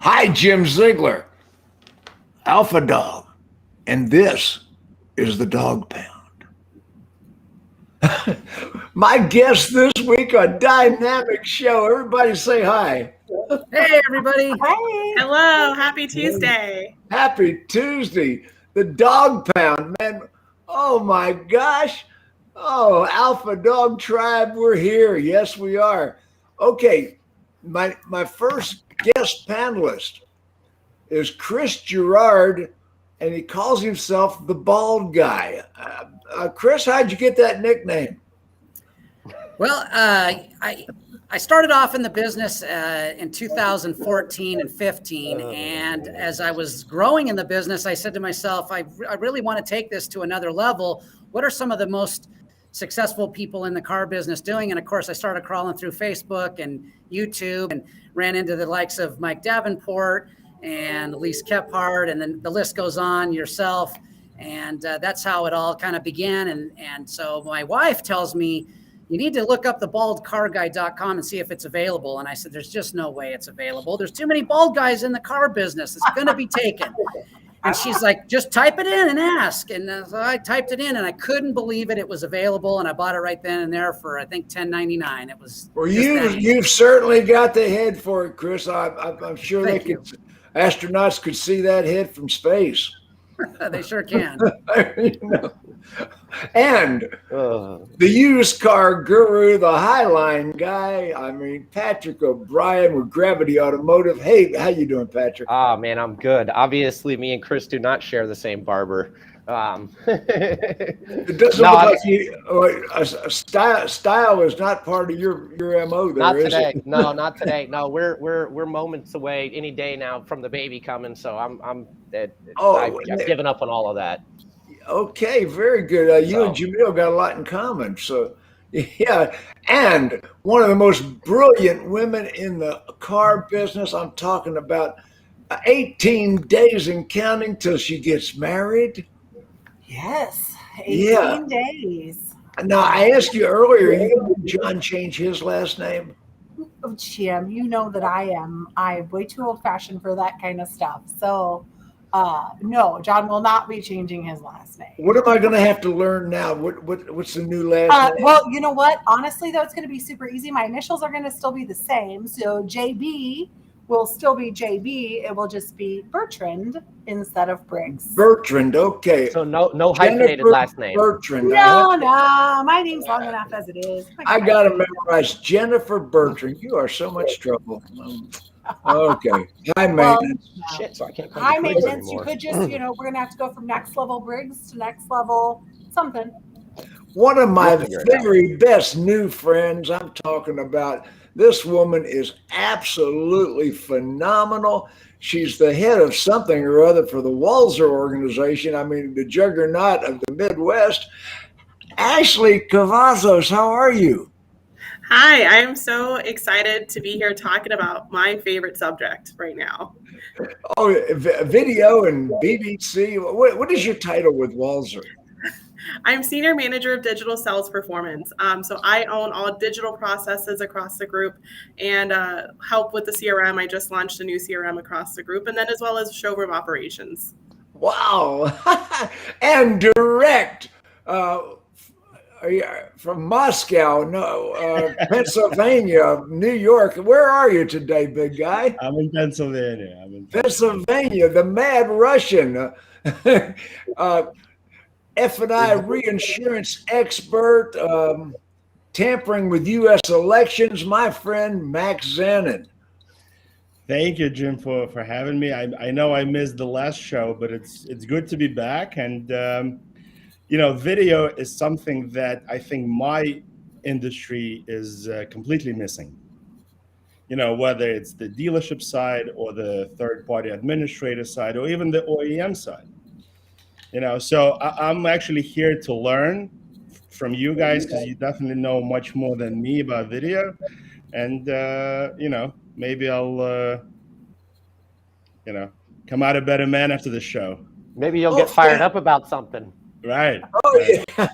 Hi, Jim Ziegler, Alpha Dawg, and this is the Dawg Pound. My guest this week, a dynamic show. Everybody say hi. Hey, everybody. Hi. Hello. Happy Tuesday. Happy Tuesday. The Dawg Pound, man. Oh, my gosh. Oh, Alpha Dawg Tribe, we're here. Yes, we are. Okay, my first guest panelist is Chris Girard, and he calls himself the Bald Guy. Chris, how'd you get that nickname? Well, I started off in the business in 2014 and 15, and as I was growing in the business, I said to myself, I really want to take this to another level. What are some of the most successful people in the car business doing? And of course, I started crawling through Facebook and YouTube and ran into the likes of Mike Davenport and Elise Kephart, and then the list goes on, yourself. And that's how it all kind of began. And so my wife tells me, you need to look up the baldcarguy.com and see if it's available. And I said, there's just no way it's available. There's too many bald guys in the car business. It's going to be taken. And she's like, just type it in and ask. And so I typed it in, and I couldn't believe it. It was available, and I bought it right then and there for, I think, $10.99. It was. Well, you've certainly got the head for it, Chris. I'm sure astronauts could see that head from space. They sure can. And the used car guru, the Highline guy, Patrick O'Brien with Gravity Automotive. Hey, how you doing, Patrick? Oh, man, I'm good. Obviously, me and Chris do not share the same barber. It doesn't look like style is not part of your MO there, not is today. it? No, not today. No, we're moments away any day now from the baby coming. So I've given up on all of that. Okay, very good. You and Jamil got a lot in common. So, yeah. And one of the most brilliant women in the car business. I'm talking about 18 days and counting till she gets married. Yes, 18 days. Now, I asked you earlier, did John change his last name? Oh, Jim, you know that I'm way too old-fashioned for that kind of stuff. So, no, John will not be changing his last name. What am I going to have to learn now? What's the new last name? Well, you know what? Honestly, though, it's going to be super easy. My initials are going to still be the same. So JB will still be JB. It will just be Bertrand instead of Briggs. Bertrand, okay. So no hyphenated last name. Bertrand. No, my name's long enough as it is. I got to memorize Jennifer Bertrand. You are so much trouble. Okay. High maintenance. Shit, so I can't come high to Briggs maintenance. anymore. You could just, we're going to have to go from next level Briggs to next level something. One of my very best new friends, I'm talking about, this woman is absolutely phenomenal. She's the head of something or other for the Walser organization. The juggernaut of the Midwest. Ashley Cavazos, how are you? Hi, I am so excited to be here talking about my favorite subject right now. Oh, video and BBC. What is your title with Walser? I'm Senior Manager of Digital Sales Performance. So I own all digital processes across the group and help with the CRM. I just launched a new CRM across the group, and then as well as showroom operations. Wow. And direct from Moscow, Pennsylvania, New York. Where are you today, big guy? I'm in Pennsylvania. Pennsylvania, the Mad Russian. F&I reinsurance expert, tampering with U.S. elections, my friend Max Zanan. Thank you, Jim, for having me. I know I missed the last show, but it's good to be back. And, video is something that I think my industry is completely missing. Whether it's the dealership side or the third-party administrator side or even the OEM side. So I'm actually here to learn from you guys because you definitely know much more than me about video. And, maybe I'll, come out a better man after the show. Maybe you'll get fired up about something. Right. Oh, yeah.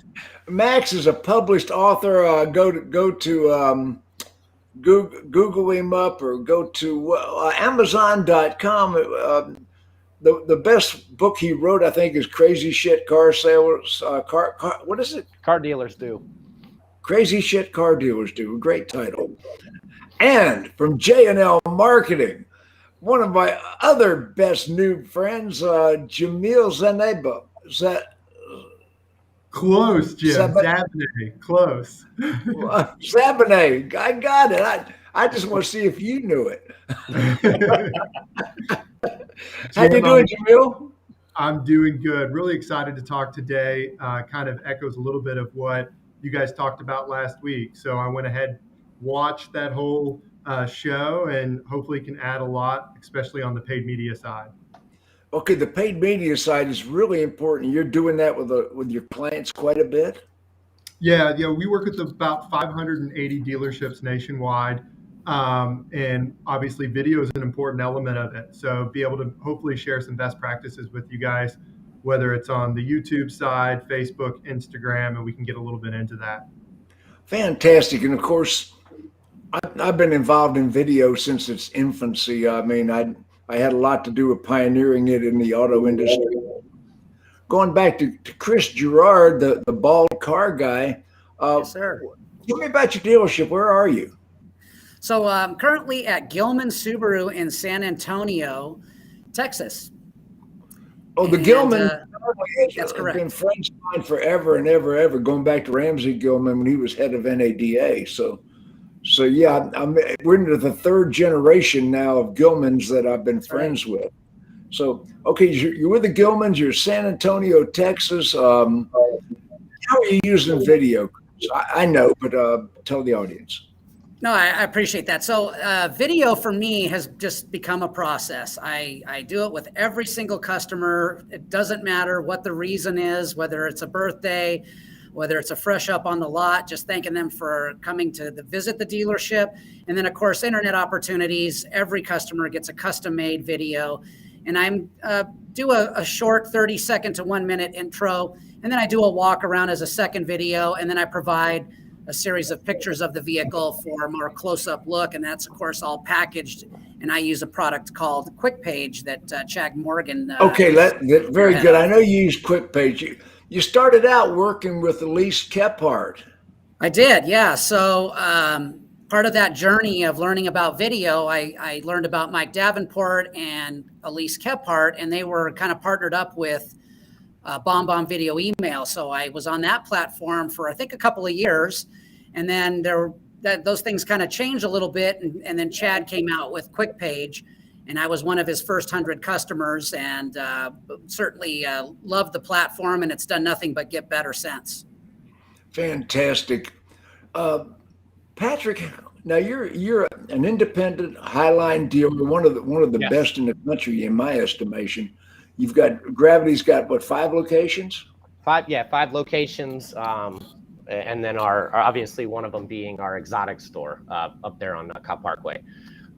Max is a published author. Go to Google him up or go to Amazon.com. The best book he wrote, I think, is Crazy Shit Car Sales. What is it? Car Dealers Do. Crazy Shit Car Dealers Do. Great title. And from J&L Marketing, one of my other best new friends, Jamil Zaneba. Close, Jim. Zabaneh. Close. Zabaneh. I got it. I just want to see if you knew it. How you doing, Jamil? I'm doing good. Really excited to talk today. Kind of echoes a little bit of what you guys talked about last week. So I went ahead, watched that whole show, and hopefully can add a lot, especially on the paid media side. Okay, the paid media side is really important. You're doing that with your clients quite a bit? Yeah, we work with about 580 dealerships nationwide. And obviously video is an important element of it. So be able to hopefully share some best practices with you guys, whether it's on the YouTube side, Facebook, Instagram, and we can get a little bit into that. Fantastic. And of course, I've been involved in video since its infancy. I mean, I had a lot to do with pioneering it in the auto industry. Going back to Chris Girard, the bald car guy. Yes, sir. Tell me about your dealership. Where are you? So I'm currently at Gillman Subaru in San Antonio, Texas. Oh, the Gillman. That's correct. Been friends of mine forever and ever, going back to Ramsey Gillman when he was head of NADA. So yeah, we're into the third generation now of Gillmans that I've been friends with. So, okay, you're with the Gillmans, you're San Antonio, Texas. How are you using video? I know, but tell the audience. No, I appreciate that. So video for me has just become a process. I do it with every single customer. It doesn't matter what the reason is, whether it's a birthday, whether it's a fresh up on the lot, just thanking them for coming to visit the dealership. And then, of course, internet opportunities. Every customer gets a custom-made video. And I'm do a short 30-second to 1 minute intro. And then I do a walk around as a second video. And then I provide a series of pictures of the vehicle for a more close-up look, and that's, of course, all packaged. And I use a product called QuickPage that Chad Morgan. Okay, that very good. I know you use QuickPage. You started out working with Elise Kephart. I did, yeah. So part of that journey of learning about video, I learned about Mike Davenport and Elise Kephart, and they were kind of partnered up with Bomb Video Email. So I was on that platform for, I think, a couple of years. And then those things kind of changed a little bit. And then Chad came out with QuickPage, and I was one of his first 100 customers, and certainly loved the platform, and it's done nothing but get better since. Fantastic. Patrick, now you're an independent Highline dealer, one of the best in the country, in my estimation. You've got Gravity's got what, 5 locations? 5 locations, and then our obviously one of them being our exotic store up there on Cobb Parkway.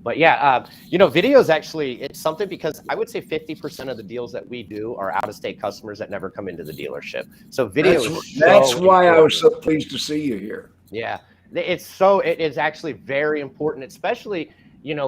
But yeah, video is actually, it's something, because I would say 50% of the deals that we do are out-of-state customers that never come into the dealership. So video that's why I was so pleased to see you here. Yeah, it is actually very important, especially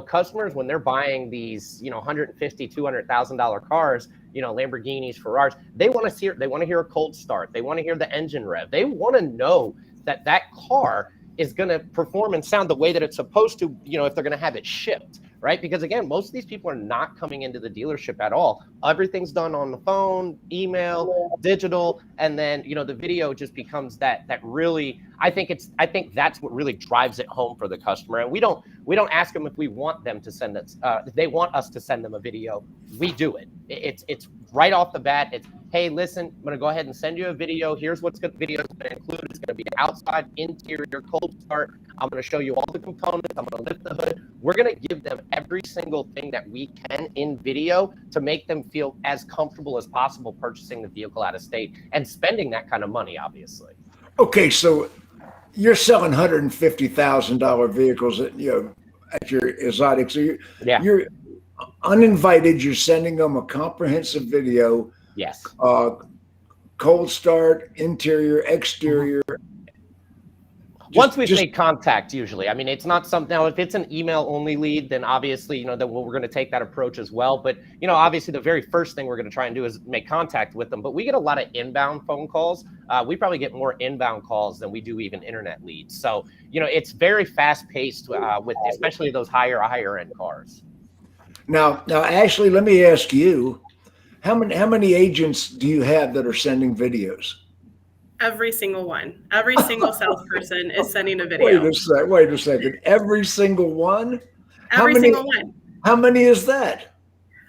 customers when they're buying these $150,000, $200,000 cars, Lamborghinis, Ferraris. They want to hear a cold start. They want to hear the engine rev. They want to know that car is going to perform and sound the way that it's supposed to, if they're going to have it shipped, right? Because again, most of these people are not coming into the dealership at all. Everything's done on the phone, email, digital, and then, the video just becomes that really, I think that's what really drives it home for the customer. And we don't ask them if we want them to send us, if they want us to send them a video. We do it. It's right off the bat. It's, hey, listen, I'm going to go ahead and send you a video. Here's what the video is going to include. It's going to be outside, interior, cold start. I'm going to show you all the components. I'm going to lift the hood. We're going to give them every single thing that we can in video to make them feel as comfortable as possible purchasing the vehicle out of state and spending that kind of money, obviously. Okay, so you're selling $150,000 vehicles at your exotic. So you're uninvited. You're sending them a comprehensive video. Yes. Cold start, interior, exterior. Once we've made contact, usually. I mean, it's not something, now if it's an email only lead, then obviously, you know, that we're going to take that approach as well. But, you know, obviously the very first thing we're going to try and do is make contact with them. But we get a lot of inbound phone calls. We probably get more inbound calls than we do even internet leads. So, you know, it's very fast paced with especially those higher end cars. Now, Ashley, let me ask you, how many agents do you have that are sending videos? Every single one. Every single salesperson is sending a video. Wait a second. Every single one? Every single one. How many is that?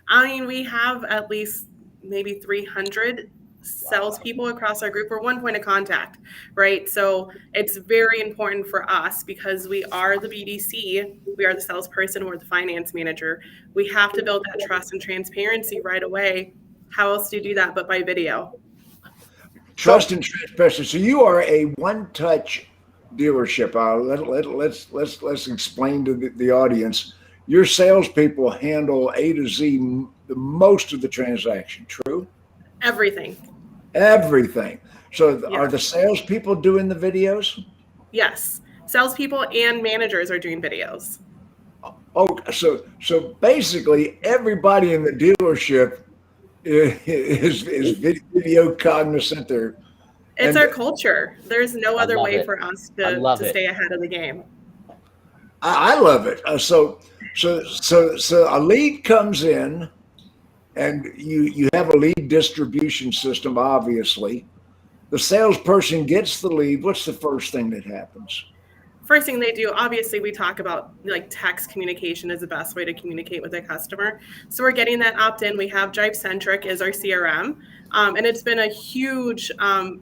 I mean, we have at least maybe 300 salespeople across our group. We're one point of contact, right? So it's very important for us because we are the BDC, we are the salesperson, we're the finance manager. We have to build that trust and transparency right away. How else do you do that but by video? Trust and transparency. So you are a one-touch dealership. Let's explain to the audience. Your salespeople handle A to Z most of the transaction. True? Everything. So are the salespeople doing the videos? Yes. Salespeople and managers are doing videos. Oh, so basically everybody in the dealership is video cognizant there. It's our culture. There's no other way for us to stay ahead of the game. I love it. So a lead comes in, and you have a lead distribution system. Obviously, the salesperson gets the lead. What's the first thing that happens? First thing they do, obviously, we talk about like text communication is the best way to communicate with a customer. So we're getting that opt-in. We have DriveCentric as our CRM, and it's been a huge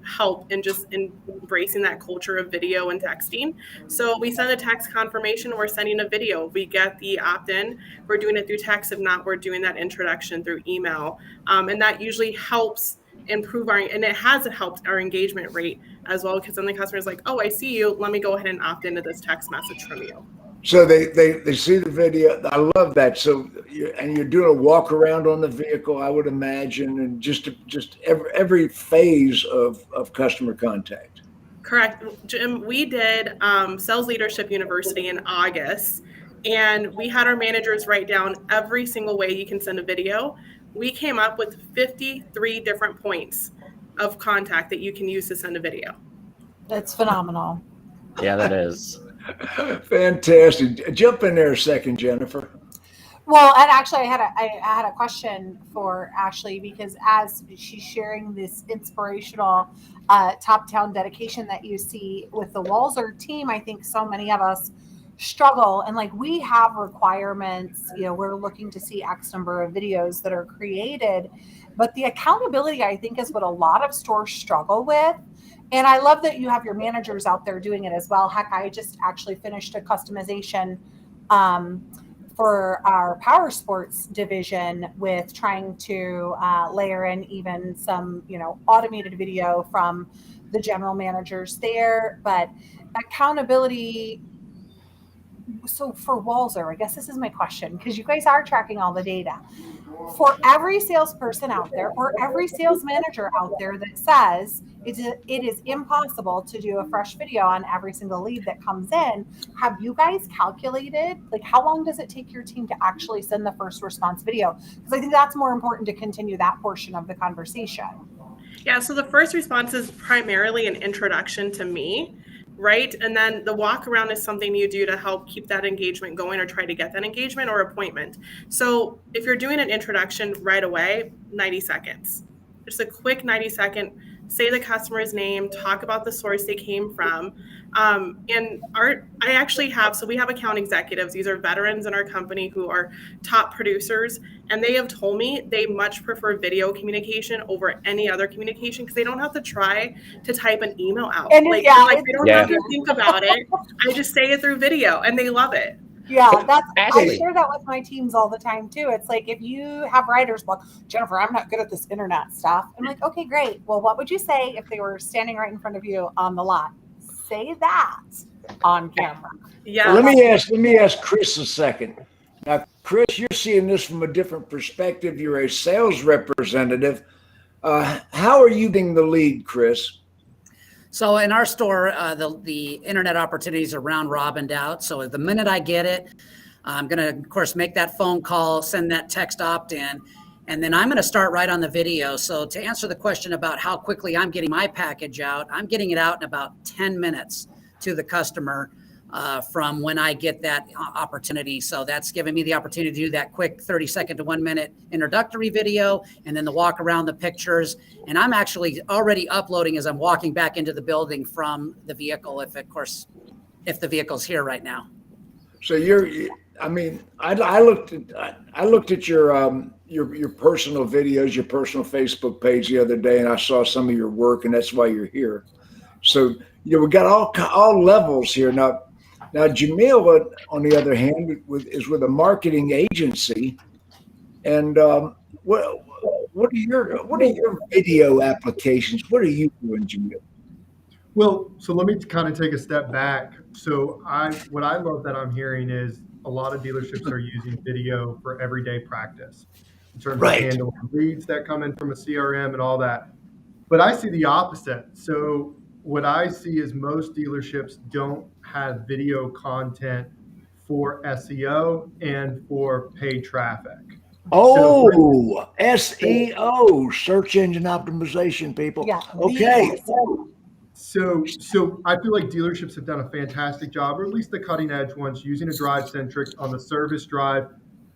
help in just embracing that culture of video and texting. So we send a text confirmation. We're sending a video. We get the opt-in. We're doing it through text. If not, we're doing that introduction through email, and that usually helps improve and it has helped our engagement rate as well, because then the customer is like, oh, I see you, let me go ahead and opt into this text message from you. So they see the video. I love that. So you're doing a walk around on the vehicle, I would imagine, and just every phase of customer contact. Correct. Jim, we did Sales Leadership University in August, and we had our managers write down every single way you can send a video. We came up with 53 different points of contact that you can use to send a video. That's phenomenal. Yeah, that is. Fantastic. Jump in there a second, Jennifer. Well, and actually, I had a question for Ashley, because as she's sharing this inspirational top-down dedication that you see with the Walser team, I think so many of us struggle, and like we have requirements, you know, we're looking to see X number of videos that are created, but the accountability, I think, is what a lot of stores struggle with. And I love that you have your managers out there doing it as well. Heck, I just actually finished a customization for our power sports division with trying to layer in even some, you know, automated video from the general managers there. But accountability. So for Walser, I guess this is my question, because you guys are tracking all the data. For every salesperson out there or every sales manager out there that says it is impossible to do a fresh video on every single lead that comes in, have you guys calculated, like, how long does it take your team to actually send the first response video? Because I think that's more important to continue that portion of the conversation. Yeah, so the first response is primarily an introduction to me. Right. And then the walk around is something you do to help keep that engagement going or try to get that engagement or appointment. So if you're doing an introduction right away, 90 seconds, just a quick 90-second, say the customer's name, talk about the source they came from. And I actually have, so we have account executives. These are veterans in our company who are top producers. And they have told me they much prefer video communication over any other communication because they don't have to try to type an email out. And they don't have to think about it. I just say it through video and they love it. Yeah, I share that with my teams all the time too. It's like, if you have writer's block, Jennifer, I'm not good at this internet stuff. I'm like, okay, great. Well, what would you say if they were standing right in front of you on the lot? Say that on camera. Yeah. Well, let me ask Chris a second. Now, Chris, you're seeing this from a different perspective. You're a sales representative. How are you getting the lead, Chris? So in our store, the internet opportunities are round robined out. So the minute I get it, I'm going to, of course, make that phone call, send that text opt-in, and then I'm going to start right on the video. So to answer the question about how quickly I'm getting my package out, I'm getting it out in about 10 minutes to the customer from when I get that opportunity. So that's giving me the opportunity to do that quick 30-second to 1 minute introductory video, and then the walk around the pictures. And I'm actually already uploading as I'm walking back into the building from the vehicle, if the vehicle's here right now. So I looked at your personal videos, your personal Facebook page the other day, and I saw some of your work, and that's why you're here. So we got all levels here now. Now, Jamil, on the other hand, is with a marketing agency, and what are your video applications? What are you doing, Jamil? Well, so let me kind of take a step back. So what I love that I'm hearing is a lot of dealerships are using video for everyday practice in terms of handling leads that come in from a CRM and all that. But I see the opposite. So what I see is most dealerships don't have video content for SEO and for paid traffic. Oh, SEO, search engine optimization, people. Yeah. Okay. So I feel like dealerships have done a fantastic job, or at least the cutting edge ones, using a DriveCentric on the service drive,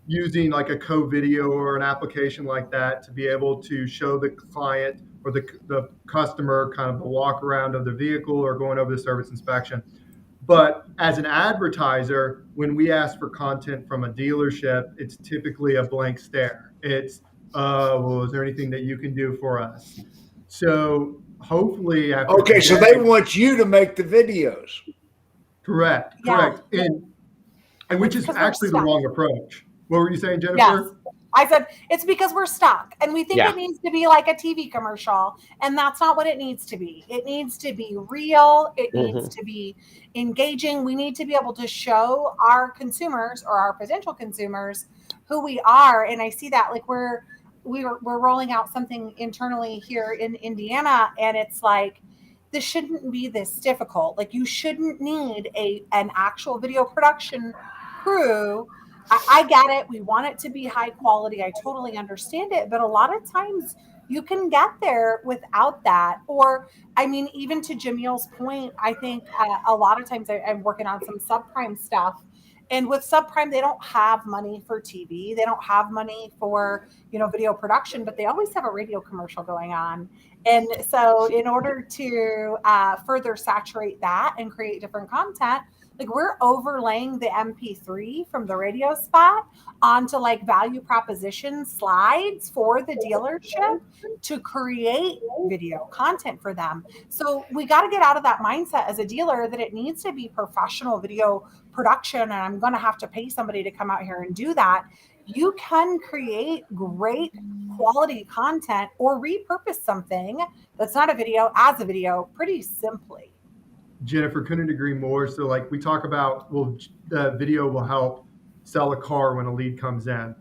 using like a co-video or an application like that to be able to show the client or the customer kind of the walk around of the vehicle or going over the service inspection. But as an advertiser, when we ask for content from a dealership, it's typically a blank stare. It's, well, is there anything that you can do for us? So hopefully, so they want you to make the videos. Correct. And which is actually the wrong approach. What were you saying, Jennifer? Yes. I said it's because we're stuck and we think it needs to be like a TV commercial, and that's not what it needs to be. It needs to be real. It needs to be engaging. We need to be able to show our consumers or our potential consumers who we are. And I see that like we're rolling out something internally here in Indiana, and it's like, this shouldn't be this difficult. Like, you shouldn't need an actual video production crew. I get it. We want it to be high quality. I totally understand it. But a lot of times you can get there without that. Or, I mean, even to Jamil's point, I think a lot of times I'm working on some subprime stuff. And with subprime, they don't have money for TV. They don't have money for, video production, but they always have a radio commercial going on. And so in order to further saturate that and create different content, like we're overlaying the MP3 from the radio spot onto like value proposition slides for the dealership to create video content for them. So we got to get out of that mindset as a dealer that it needs to be professional video production and I'm going to have to pay somebody to come out here and do that. You can create great quality content or repurpose something that's not a video as a video pretty simply. Jennifer, couldn't agree more. So like we talk about, the video will help sell a car when a lead comes in.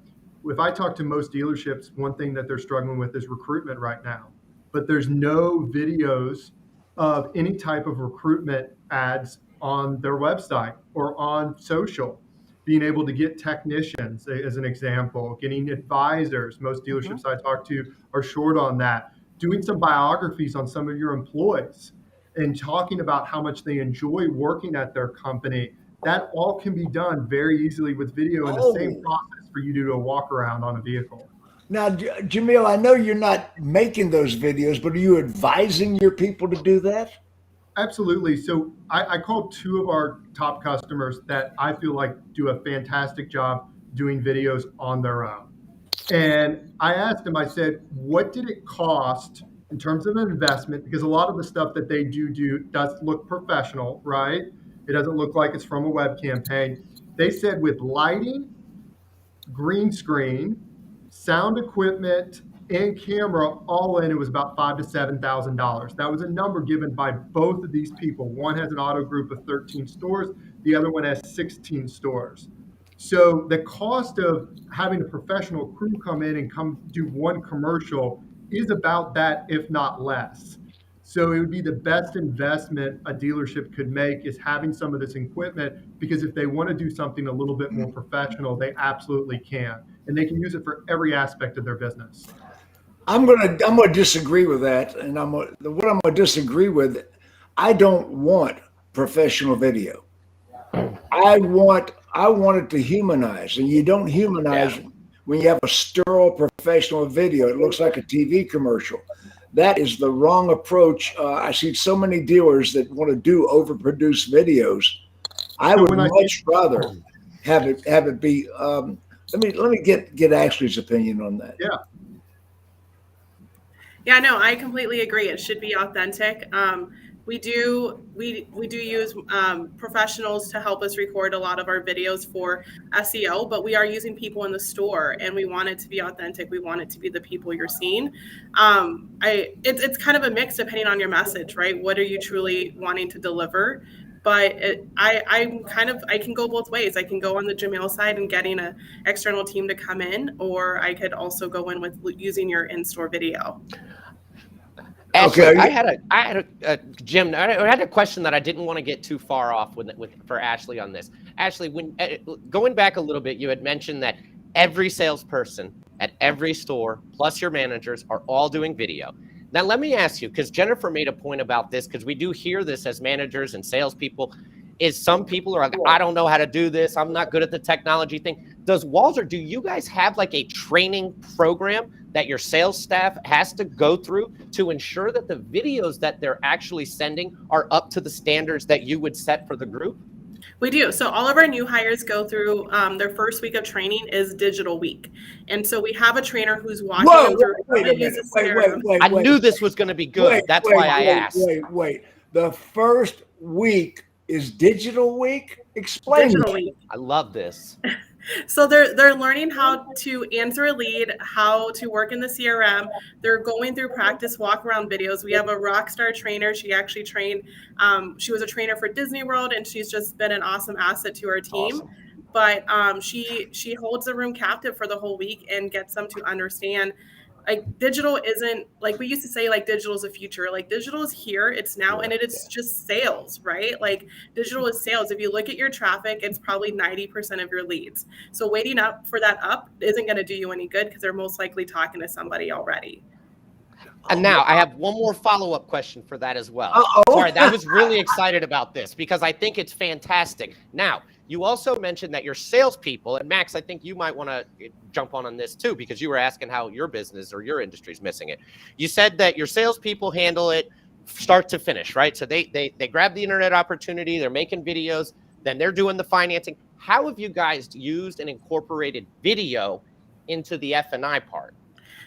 If I talk to most dealerships, one thing that they're struggling with is recruitment right now, but there's no videos of any type of recruitment ads on their website or on social. Being able to get technicians, as an example, getting advisors. Most dealerships I talk to are short on that. Doing some biographies on some of your employees and talking about how much they enjoy working at their company. That all can be done very easily with video in the same process for you to do a walk around on a vehicle. Now, Jamil, I know you're not making those videos, but are you advising your people to do that? Absolutely. So I called two of our top customers that I feel like do a fantastic job doing videos on their own. And I asked them, I said, what did it cost in terms of an investment? Because a lot of the stuff that they do does look professional, right? It doesn't look like it's from a web campaign. They said with lighting, green screen, sound equipment, and camera all in, it was about $5,000 to $7,000. That was a number given by both of these people. One has an auto group of 13 stores. The other one has 16 stores. So the cost of having a professional crew come in and come do one commercial is about that, if not less. So it would be the best investment a dealership could make is having some of this equipment, because if they want to do something a little bit more professional, they absolutely can. And they can use it for every aspect of their business. I'm gonna disagree with that, and what I'm gonna disagree with. I don't want professional video. I want it to humanize, and you don't humanize when you have a sterile professional video. It looks like a TV commercial. That is the wrong approach. I see so many dealers that want to do overproduced videos. I would much rather have it be. Let me get Ashley's opinion on that. Yeah. Yeah, no, I completely agree. It should be authentic. We do use professionals to help us record a lot of our videos for SEO, but we are using people in the store, and we want it to be authentic. We want it to be the people you're seeing. It's kind of a mix depending on your message, right? What are you truly wanting to deliver? But I can go both ways. I can go on the Jamil side and getting an external team to come in, or I could also go in with using your in-store video. Ashley, Okay. I had a Jim. I had a question that I didn't want to get too far off for Ashley on this. Ashley, when going back a little bit, you had mentioned that every salesperson at every store, plus your managers, are all doing video. Now, let me ask you, because Jennifer made a point about this, because we do hear this as managers and salespeople, is some people are like, I don't know how to do this. I'm not good at the technology thing. Does Walser, do you guys have like a training program that your sales staff has to go through to ensure that the videos that they're actually sending are up to the standards that you would set for the group? We do. So all of our new hires go through their first week of training is digital week. And so we have a trainer who's walking them through. I knew this was going to be good. That's why I asked. Wait. The first week is digital week? Explain Digital it. week. I love this. So they're learning how to answer a lead, how to work in the CRM. They're going through practice walk around videos. We have a rock star trainer. She actually trained. She was a trainer for Disney World, and she's just been an awesome asset to our team. Awesome. But she holds the room captive for the whole week and gets them to understand. Like digital isn't like we used to say, like digital is the future. Like digital is here, it's now, and it's just sales, right? Like digital is sales. If you look at your traffic, it's probably 90% of your leads. So waiting up for that up isn't going to do you any good because they're most likely talking to somebody already. And now I have one more follow-up question for that as well. Uh-oh. Sorry, I was really excited about this because I think it's fantastic. Now, you also mentioned that your salespeople, and Max, I think you might want to jump on this too, because you were asking how your business or your industry is missing it. You said that your salespeople handle it start to finish, right? So they grab the internet opportunity, they're making videos, then they're doing the financing. How have you guys used and incorporated video into the F&I part?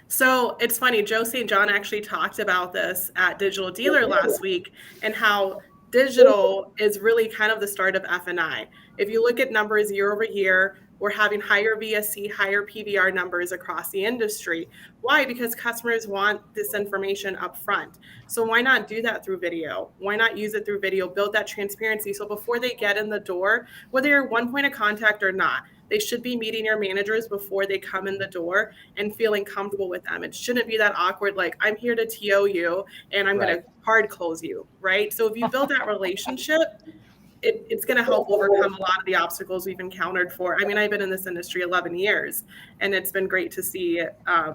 So it's funny, Joe St. John actually talked about this at Digital Dealer last week and how digital is really kind of the start of F&I. If you look at numbers year over year, we're having higher VSC, higher PVR numbers across the industry. Why? Because customers want this information up front. So why not do that through video? Why not use it through video, build that transparency? So before they get in the door, whether you're one point of contact or not, they should be meeting your managers before they come in the door and feeling comfortable with them. It shouldn't be that awkward, like I'm here to TO you and I'm going to hard close you, right? So if you build that relationship, it's going to help overcome a lot of the obstacles we've encountered I've been in this industry 11 years, and it's been great to see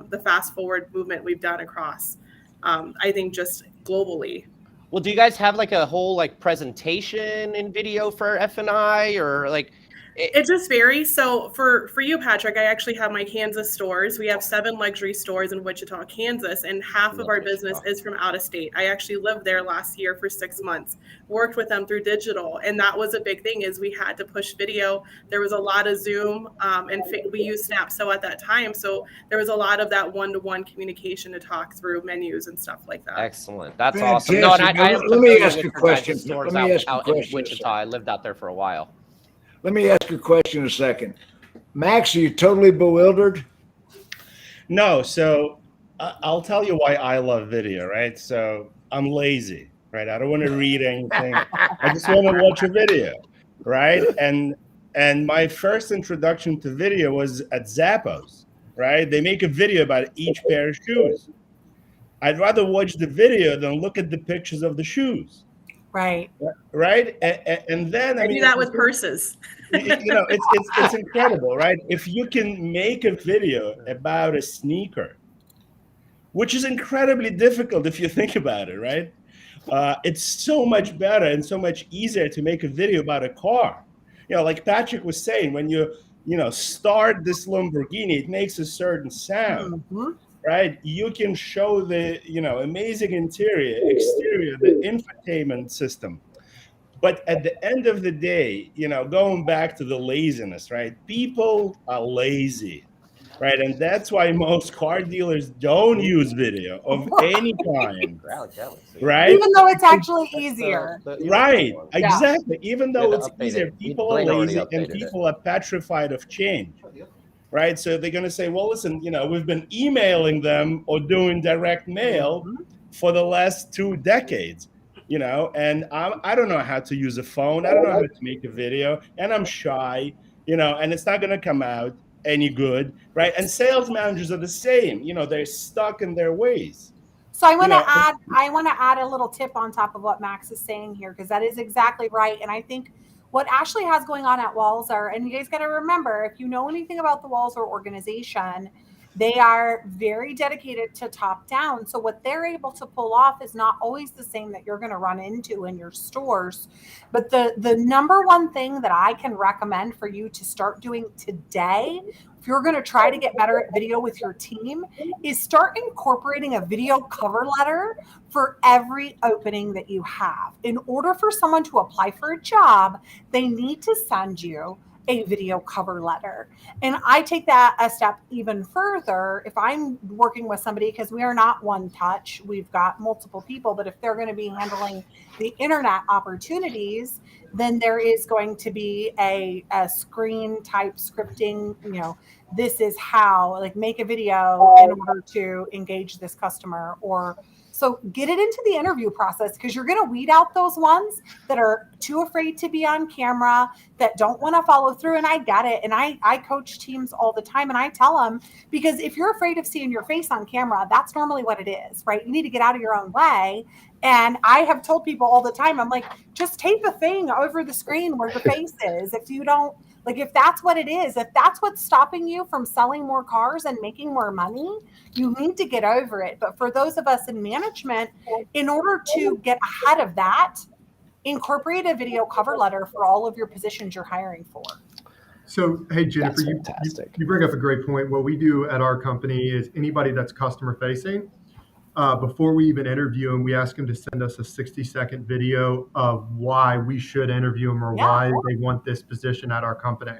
the fast forward movement we've done across, I think just globally. Well, do you guys have like a whole like presentation in video for F&I or like? It just varies. So for you, Patrick, I actually have my Kansas stores. We have 7 luxury stores in Wichita, Kansas, and half of our business is from out of state. I actually lived there last year for 6 months, worked with them through digital. And that was a big thing is we had to push video. There was a lot of Zoom and we used Snapso at that time. So there was a lot of that one-to-one communication to talk through menus and stuff like that. Excellent. That's Fantastic. awesome. No, and Let me ask you a question. Stores Let me ask you a out in question. Wichita. I lived out there for a while. Let me ask you a question in a second. Max, are you totally bewildered? No, so I'll tell you why I love video, right? So I'm lazy, right? I don't want to read anything. I just want to watch a video, right? And my first introduction to video was at Zappos, right? They make a video about each pair of shoes. I'd rather watch the video than look at the pictures of the shoes. Right. Right. And then I do that with purses. It's incredible, right? If you can make a video about a sneaker, which is incredibly difficult if you think about it, right? It's so much better and so much easier to make a video about a car. Like Patrick was saying, when you start this Lamborghini, it makes a certain sound, right? You can show the, amazing interior, exterior, the infotainment system. But at the end of the day, going back to the laziness, right? People are lazy, right? And that's why most car dealers don't use video of any kind, right? Even though it's actually easier. Right, exactly. Even though it's easier, people are lazy and people are petrified of change, right? So they're going to say, well, listen, we've been emailing them or doing direct mail for the last 2 decades. And I don't know how to use a phone. I don't know how to make a video, and I'm shy, and it's not going to come out any good, right? And sales managers are the same. They're stuck in their ways. So I want to add a little tip on top of what Max is saying here, because that is exactly right. And I think what Ashley has going on at Walser, and you guys got to remember, if you know anything about the Walser organization, they are very dedicated to top down. So what they're able to pull off is not always the same that you're going to run into in your stores. But the number one thing that I can recommend for you to start doing today, if you're going to try to get better at video with your team, is start incorporating a video cover letter for every opening that you have. In order for someone to apply for a job, they need to send you a video cover letter. And I take that a step even further. If I'm working with somebody, because we are not one touch, we've got multiple people, but if they're going to be handling the internet opportunities, then there is going to be a screen type scripting, this is how, like, make a video in order to engage this customer. Or so get it into the interview process, because you're going to weed out those ones that are too afraid to be on camera, that don't want to follow through. And I get it. And I coach teams all the time, and I tell them, because if you're afraid of seeing your face on camera, that's normally what it is, right? You need to get out of your own way. And I have told people all the time, I'm like, just tape a thing over the screen where your face is. If you don't, like, if that's what it is, if that's what's stopping you from selling more cars and making more money, you need to get over it. But for those of us in management, in order to get ahead of that, incorporate a video cover letter for all of your positions you're hiring for. So, hey, Jennifer, you bring up a great point. What we do at our company is anybody that's customer facing, before we even interview them, we ask them to send us a 60-second video of why we should interview them, or why they want this position at our company.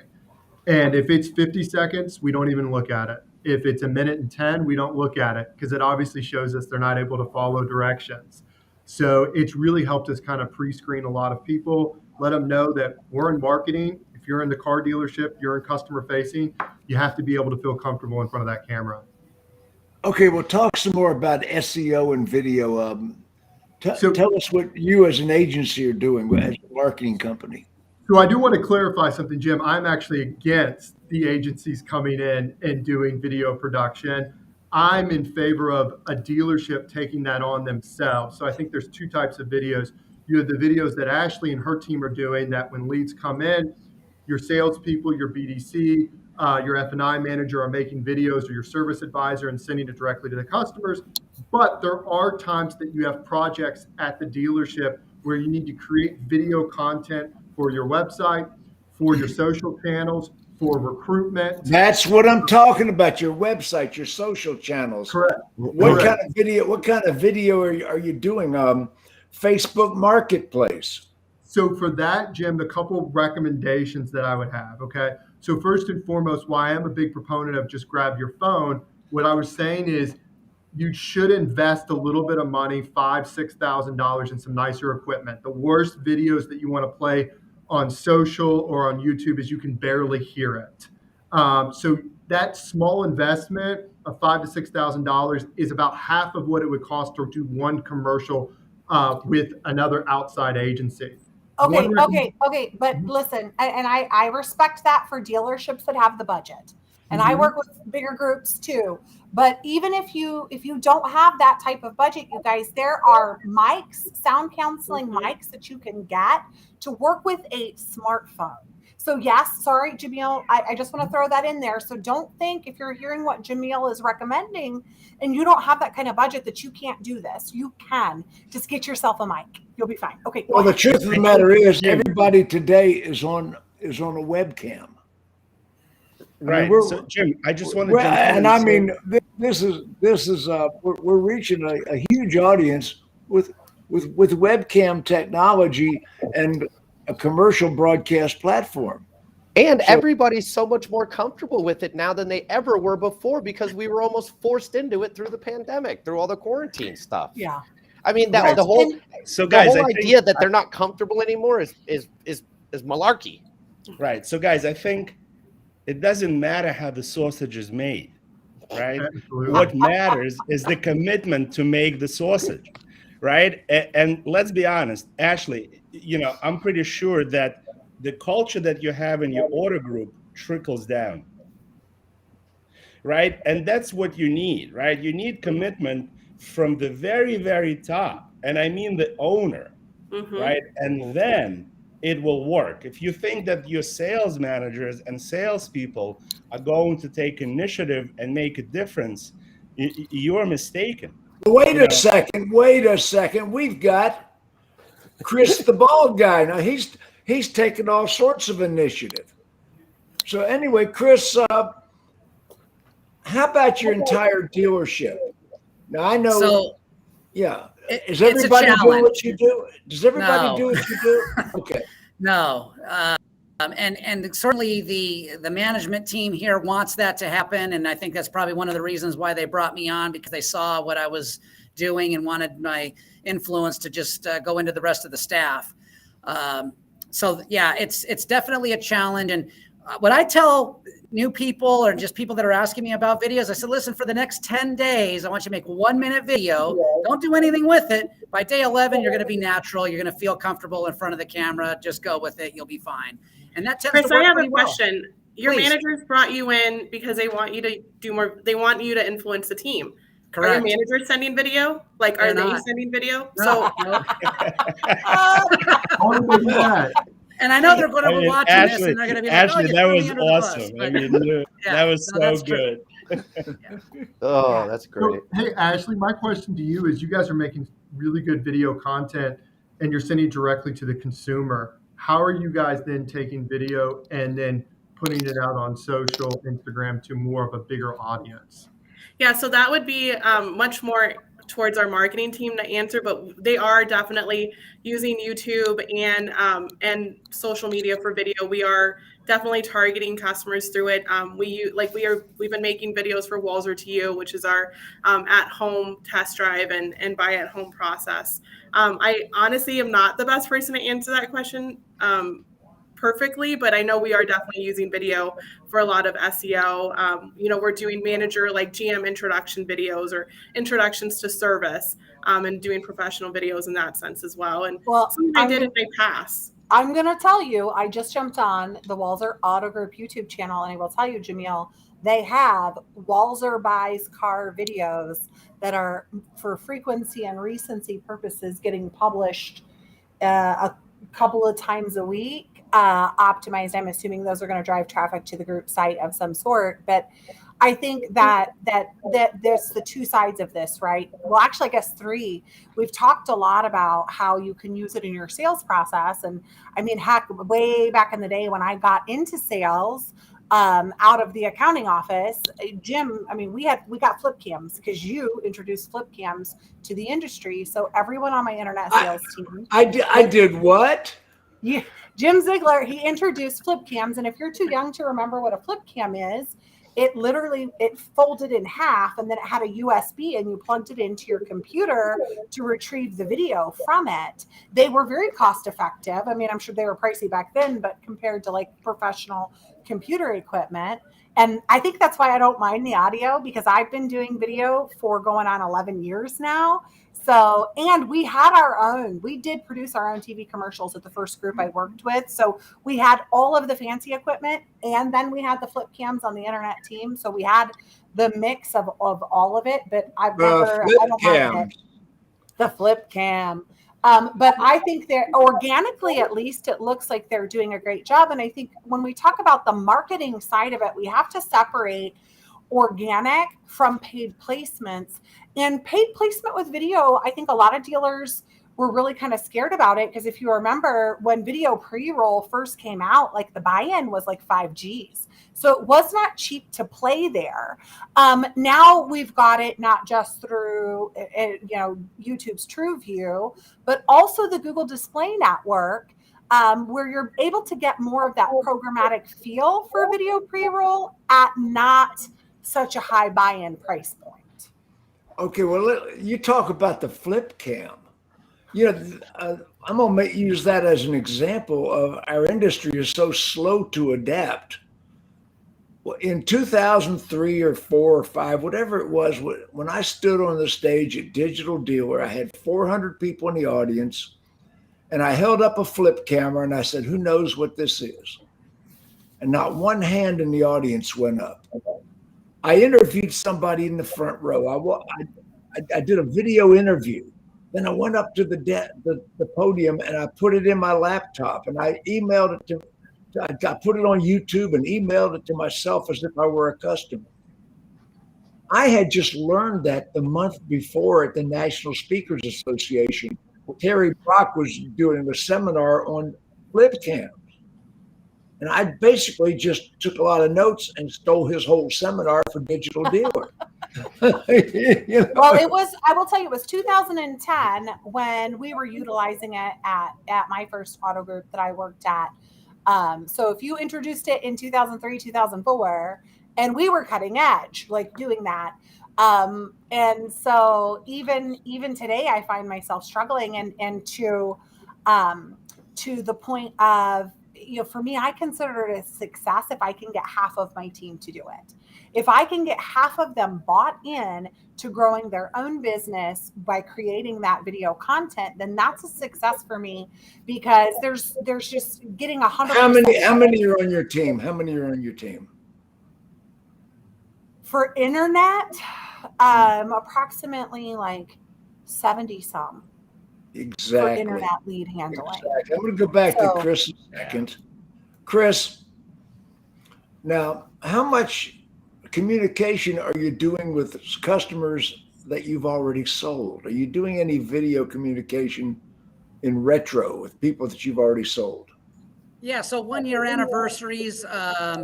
And if it's 50 seconds, we don't even look at it. If it's 1:10, we don't look at it, because it obviously shows us they're not able to follow directions. So it's really helped us kind of pre-screen a lot of people, let them know that we're in marketing. If you're in the car dealership, you're in customer facing, you have to be able to feel comfortable in front of that camera. Okay, well, talk some more about SEO and video. Tell us what you as an agency are doing as a marketing company. So I do want to clarify something, Jim. I'm actually against the agencies coming in and doing video production. I'm in favor of a dealership taking that on themselves. So I think there's 2 types of videos. You have the videos that Ashley and her team are doing, that when leads come in, your salespeople, your BDC, your F&I manager are making videos, or your service advisor, and sending it directly to the customers. But there are times that you have projects at the dealership where you need to create video content for your website, for your social channels, for recruitment. That's what I'm talking about. Your website, your social channels. Correct. What kind of video are you doing? Facebook Marketplace. So for that, Jim, the couple recommendations that I would have, okay? So first and foremost, why I am a big proponent of just grab your phone, what I was saying is you should invest a little bit of money, $5,000, $6,000 in some nicer equipment. The worst videos that you want to play on social or on YouTube is you can barely hear it. So that small investment of $5,000 to $6,000 is about half of what it would cost to do one commercial with another outside agency. Okay. But listen, and I respect that for dealerships that have the budget. And I work with bigger groups too. But even if you don't have that type of budget, you guys, there are mics, sound canceling mics that you can get to work with a smartphone. So yes, sorry, Jamil, I just want to throw that in there. So don't think if you're hearing what Jamil is recommending and you don't have that kind of budget that you can't do this. You can. Just get yourself a mic. You'll be fine. Okay. Well, the truth of the matter is everybody today is on a webcam. Right. I mean, so Jim, I just want to jump in and I say- mean, this is we're reaching a huge audience with webcam technology and a commercial broadcast platform. And everybody's so much more comfortable with it now than they ever were before because we were almost forced into it through the pandemic, through all the quarantine stuff. Yeah. I mean, Right. the whole So guys, the whole I think- idea that they're not comfortable anymore is malarkey. Right. So guys, I think it doesn't matter how the sausage is made, right? Absolutely. What matters is the commitment to make the sausage, right? And let's be honest, Ashley, I'm pretty sure that the culture that you have in your order group trickles down, right? And that's what you need, right? You need commitment from the very, very top. And I mean the owner, right? And then it will work. If you think that your sales managers and salespeople are going to take initiative and make a difference, you're mistaken. Wait a second. We've got Chris, the bald guy. Now he's taken all sorts of initiative. So anyway, Chris, how about your entire dealership? Now I know. So yeah, is it's a everybody doing challenge. what you do? Does everybody No. do what you do? Okay. No. And certainly the management team here wants that to happen. And I think that's probably one of the reasons why they brought me on, because they saw what I was doing and wanted my influence to just go into the rest of the staff. So yeah, it's definitely a challenge. And what I tell new people or just people that are asking me about videos, I said, listen, for the next 10 days, I want you to make 1 minute video. Don't do anything with it. By day 11, you're going to be natural. You're going to feel comfortable in front of the camera. Just go with it. You'll be fine. And that tends Chris, to work I have a pretty well. question. Your Please. managers brought you in because they want you to do more. They want you to influence the team. Correct. Are your managers sending video? Like, are They're they not. sending video? No, no. How did they do that? And I know they're going to be watching this Ashley, and they're going to be like, Ashley, oh, you that threw me was under the bus. awesome. But- I mean, Yeah, that was no, so that's true. good. Oh, that's So, great. hey, Ashley, my question to you is you guys are making really good video content and you're sending directly to the consumer. How are you guys then taking video and then putting it out on social, Instagram to more of a bigger audience? Yeah, so that would be much more towards our marketing team to answer, but they are definitely using YouTube and social media for video. We are definitely targeting customers through it. We've been making videos for Walser to You, which is our at-home test drive and buy at-home process. I honestly am not the best person to answer that question perfectly, but I know we are definitely using video for a lot of SEO. We're doing manager like GM introduction videos or introductions to service and doing professional videos in that sense as well. And something I did in my past. I'm going to tell you, I just jumped on the Walser Auto Group YouTube channel, and I will tell you, Jamil, they have Walser buys car videos that are for frequency and recency purposes getting published a couple of times a week. Optimized. I'm assuming those are going to drive traffic to the group site of some sort. But I think that there's the two sides of this, right? Well, actually, I guess three. We've talked a lot about how you can use it in your sales process. And I mean, heck, way back in the day when I got into sales, out of the accounting office, Jim, I mean, we got flip cams because you introduced flip cams to the industry. So everyone on my internet sales team. I did what? Yeah, Jim Ziegler, he introduced flip cams. And if you're too young to remember what a flip cam is, it folded in half and then it had a USB and you plugged it into your computer to retrieve the video from it. They were very cost effective. I mean, I'm sure they were pricey back then, but compared to like professional computer equipment. And I think that's why I don't mind the audio, because I've been doing video for going on 11 years now. So, and we had our own, we did produce our own TV commercials at the first group I worked with. So we had all of the fancy equipment, and then we had the flip cams on the internet team. So we had the mix of all of it, but I don't mind it. The flip cam. But I think they're organically, at least it looks like they're doing a great job. And I think when we talk about the marketing side of it, we have to separate organic from paid placements. And paid placement with video, I think a lot of dealers were really kind of scared about it, because if you remember when video pre-roll first came out, like the buy-in was like 5 Gs. So it was not cheap to play there. Now we've got it not just through YouTube's TrueView, but also the Google Display Network, where you're able to get more of that programmatic feel for video pre-roll at not such a high buy-in price point. Okay, well, you talk about the flip cam. I'm going to use that as an example of our industry is so slow to adapt. Well, in 2003 or 4 or 5, whatever it was, when I stood on the stage at Digital Dealer, I had 400 people in the audience, and I held up a flip camera and I said, "Who knows what this is?" And not one hand in the audience went up. I interviewed somebody in the front row. I did a video interview. Then I went up to the podium and I put it in my laptop and I emailed it to. I put it on YouTube and emailed it to myself as if I were a customer. I had just learned that the month before at the National Speakers Association. Terry Brock was doing a seminar on flip cams. And I basically just took a lot of notes and stole his whole seminar for Digital Dealer. Well, I will tell you, it was 2010 when we were utilizing it at my first auto group that I worked at. So if you introduced it in 2003, 2004, and we were cutting edge, like doing that. And so even today, I find myself struggling and to the point of, for me, I consider it a success if I can get half of my team to do it. If I can get half of them bought in to growing their own business by creating that video content, then that's a success for me, because there's just getting 100%. How many are on your team? How many are on your team? For internet, approximately like 70 some. Exactly. For internet lead handling. Exactly. I'm going to go back to Chris a second. Chris, now, how much communication are you doing with customers that you've already sold? Are you doing any video communication in retro with people that you've already sold? Yeah, so 1-year anniversaries,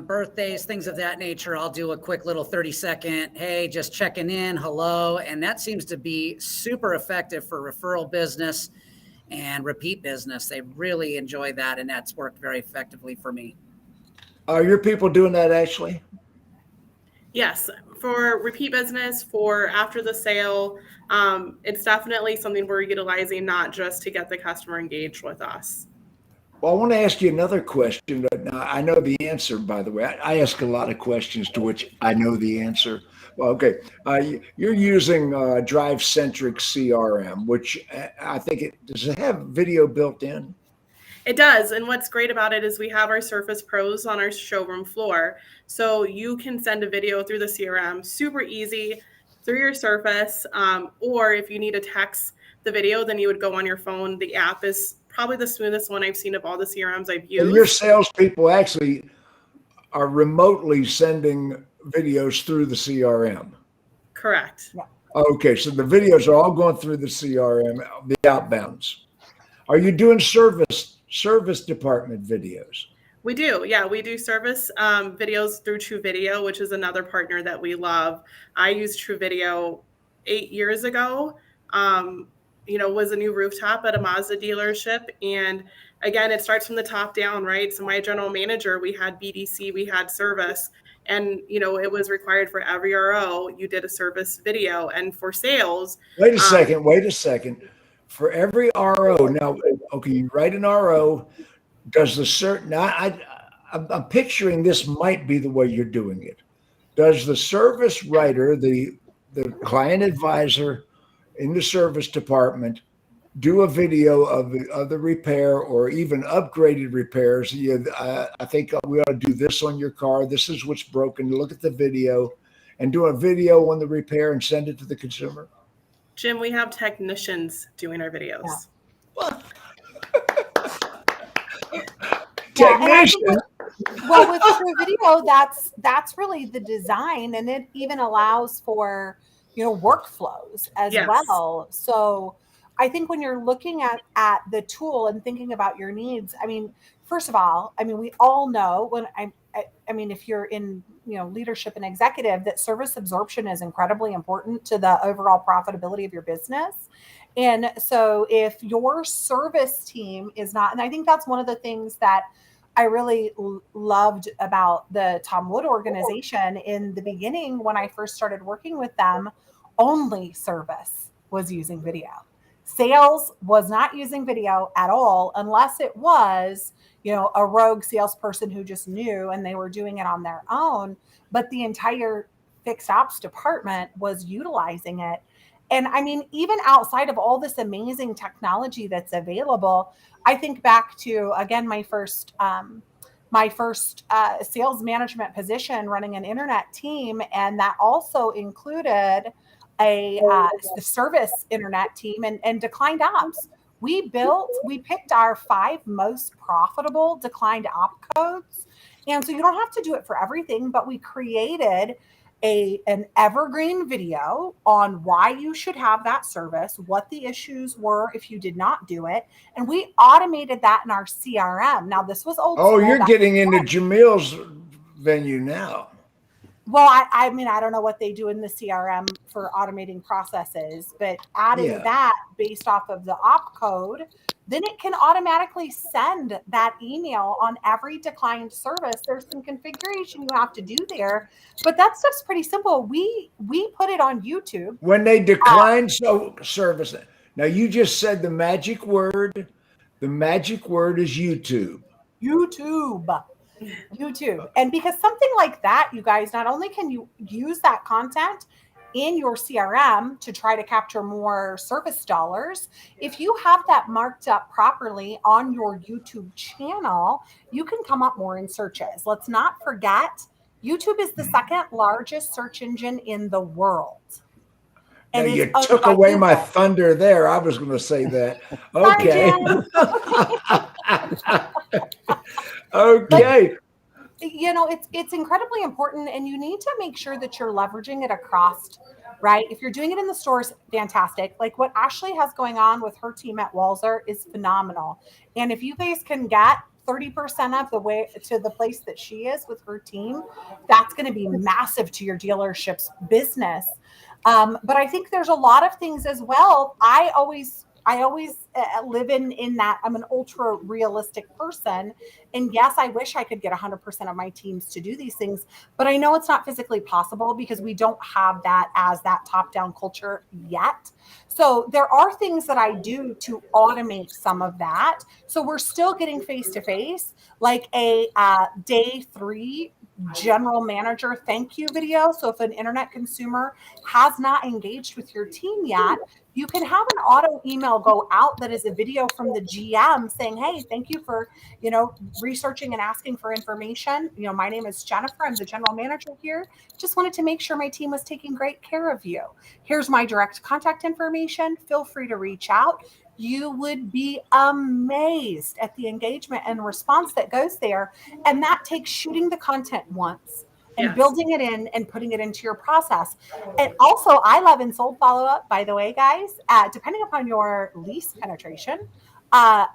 birthdays, things of that nature, I'll do a quick little 30-second, hey, just checking in, hello. And that seems to be super effective for referral business and repeat business. They really enjoy that, and that's worked very effectively for me. Are your people doing that, Ashley? Yes, for repeat business, for after the sale, it's definitely something we're utilizing, not just to get the customer engaged with us. Well, I want to ask you another question. Now, I know the answer, by the way. I ask a lot of questions to which I know the answer. Well, okay. You're using DriveCentric CRM, which I think does it have video built in? It does. And what's great about it is we have our Surface Pros on our showroom floor. So you can send a video through the CRM, super easy, through your Surface. Or if you need to text the video, then you would go on your phone. The app is probably the smoothest one I've seen of all the CRMs I've used. And your salespeople actually are remotely sending videos through the CRM. Correct. Okay, so the videos are all going through the CRM, the outbounds. Are you doing service department videos? We do. Yeah, we do service videos through True Video, which is another partner that we love. I used True Video 8 years ago. Was a new rooftop at a Mazda dealership. And again, it starts from the top down, right? So my general manager, we had BDC, we had service, and, it was required for every RO, you did a service video. And for sales. Wait a second. For every RO, now, okay, you write an RO, does the certain, I'm picturing this might be the way you're doing it. does the service writer, the client advisor in the service department, do a video of the repair or even upgraded repairs? I think we ought to do this on your car. This is what's broken. Look at the video, and do a video on the repair and send it to the consumer. Jim, we have technicians doing our videos. What? Technician. Well, with True Video, that's really the design, and it even allows for workflows as well. So I think when you're looking at the tool and thinking about your needs, I mean, first of all, I mean, we all know I mean, if you're in leadership and executive, that service absorption is incredibly important to the overall profitability of your business. And so if your service team is not, and I think that's one of the things that I really loved about the Tom Wood organization in the beginning, when I first started working with them, only service was using video. Sales was not using video at all, unless it was, a rogue salesperson who just knew and they were doing it on their own. But the entire fixed ops department was utilizing it. And I mean, even outside of all this amazing technology that's available, I think back to, again, my first sales management position running an internet team. And that also included the service internet team and declined ops. We picked our 5 most profitable declined op codes. And so you don't have to do it for everything, but we created an evergreen video on why you should have that service, what the issues were if you did not do it. And we automated that in our CRM. Now, this was old. Oh, you're getting into Jamil's venue now. Well, I mean, I don't know what they do in the CRM for automating processes, but adding that based off of the op code, then it can automatically send that email on every declined service. There's some configuration you have to do there, but that stuff's pretty simple. We put it on YouTube. When they decline service. Now, you just said the magic word. The magic word is YouTube. YouTube. And because something like that, you guys, not only can you use that content in your CRM to try to capture more service dollars, if you have that marked up properly on your YouTube channel, you can come up more in searches. Let's not forget, YouTube is the second largest search engine in the world. And you took away my thunder there. I was going to say that. Okay. Okay. But, it's incredibly important, and you need to make sure that you're leveraging it across, right? If you're doing it in the stores, fantastic. Like what Ashley has going on with her team at Walser is phenomenal. And if you guys can get 30% of the way to the place that she is with her team, that's going to be massive to your dealership's business. But I think there's a lot of things as well. I always live in that I'm an ultra realistic person. And yes, I wish I could get 100% of my teams to do these things, but I know it's not physically possible because we don't have that as that top-down culture yet. So there are things that I do to automate some of that. So we're still getting face-to-face, like a day 3 general manager thank you video. So if an internet consumer has not engaged with your team yet, you can have an auto email go out that is a video from the GM saying, hey, thank you for, researching and asking for information. My name is Jennifer. I'm the general manager here. Just wanted to make sure my team was taking great care of you. Here's my direct contact information. Feel free to reach out. You would be amazed at the engagement and response that goes there. And that takes shooting the content once and building it in and putting it into your process. And also, I love in sold follow-up, by the way, guys, depending upon your lease penetration,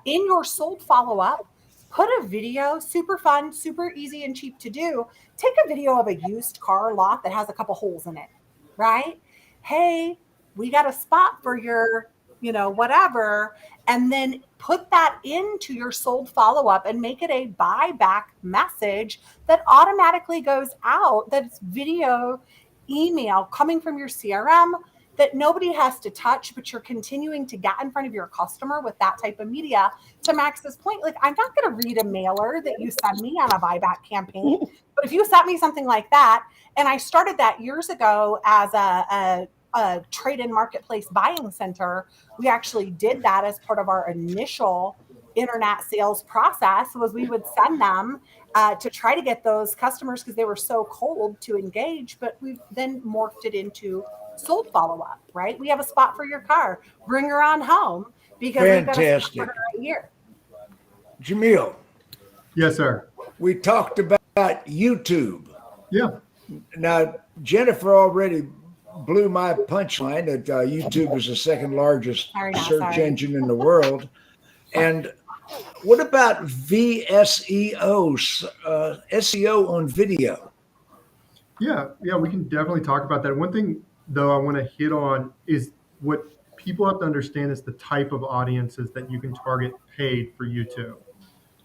in your sold follow-up, put a video, super fun, super easy and cheap to do. Take a video of a used car lot that has a couple holes in it, right? Hey, we got a spot for your whatever, and then put that into your sold follow-up and make it a buyback message that automatically goes out. That's video email coming from your CRM that nobody has to touch, but you're continuing to get in front of your customer with that type of media. To Max's point, like, I'm not going to read a mailer that you send me on a buyback campaign, but if you sent me something like that, and I started that years ago as a trade-in marketplace buying center, we actually did that as part of our initial internet sales process. Was we would send them to try to get those customers because they were so cold to engage, but we've then morphed it into sold follow-up, right? We have a spot for your car, bring her on home, because we've got a spot for her right here. Jamil. Yes, sir. We talked about YouTube. Yeah. Now, Jennifer already blew my punchline that YouTube is the second largest search engine in the world. And what about VSEO, SEO on video? Yeah, we can definitely talk about that. One thing, though, I want to hit on is what people have to understand is the type of audiences that you can target paid for YouTube.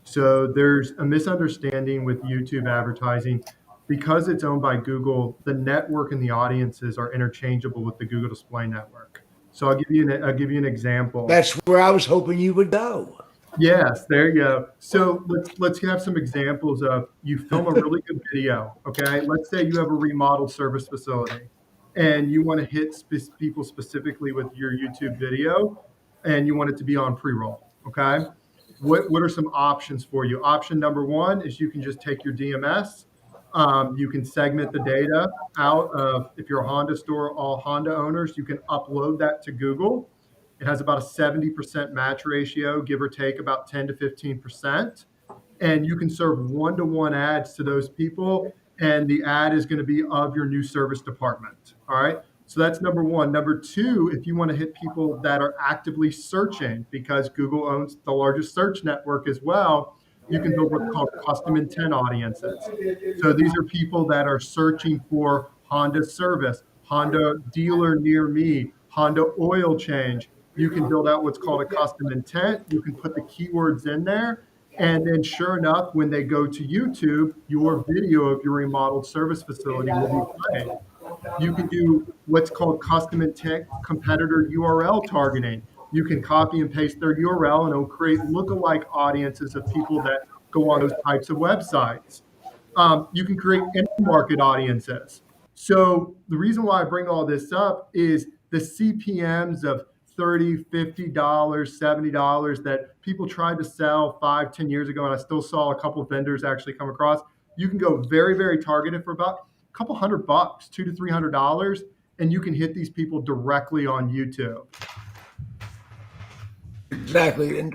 So there's a misunderstanding with YouTube advertising. Because it's owned by Google, the network and the audiences are interchangeable with the Google Display Network. So I'll give you an example. That's where I was hoping you would go. Yes, there you go. So let's have some examples of you film a really good video. Okay, let's say you have a remodeled service facility, and you want to hit people specifically with your YouTube video, and you want it to be on pre-roll. Okay, what are some options for you? Option number one is you can just take your DMS. You can segment the data out of, if you're a Honda store, all Honda owners, you can upload that to Google. It has about a 70% match ratio, give or take about 10 to 15%. And you can serve one-to-one ads to those people. And the ad is going to be of your new service department. All right. So that's number one. Number two, if you want to hit people that are actively searching, because Google owns the largest search network as well, you can build what's called custom intent audiences. So these are people that are searching for Honda service, Honda dealer near me, Honda oil change. You can build out what's called a custom intent. You can put the keywords in there. And then sure enough, when they go to YouTube, your video of your remodeled service facility will be played. You can do what's called custom intent competitor URL targeting. You can copy and paste their URL and it'll create lookalike audiences of people that go on those types of websites. You can create end market audiences. So the reason why I bring all this up is the CPMs of $30, $50, $70 that people tried to sell 5-10 years ago, and I still saw a couple of vendors actually come across. You can go very, very targeted for about a couple $100, $200 to $300, and you can hit these people directly on YouTube. Exactly.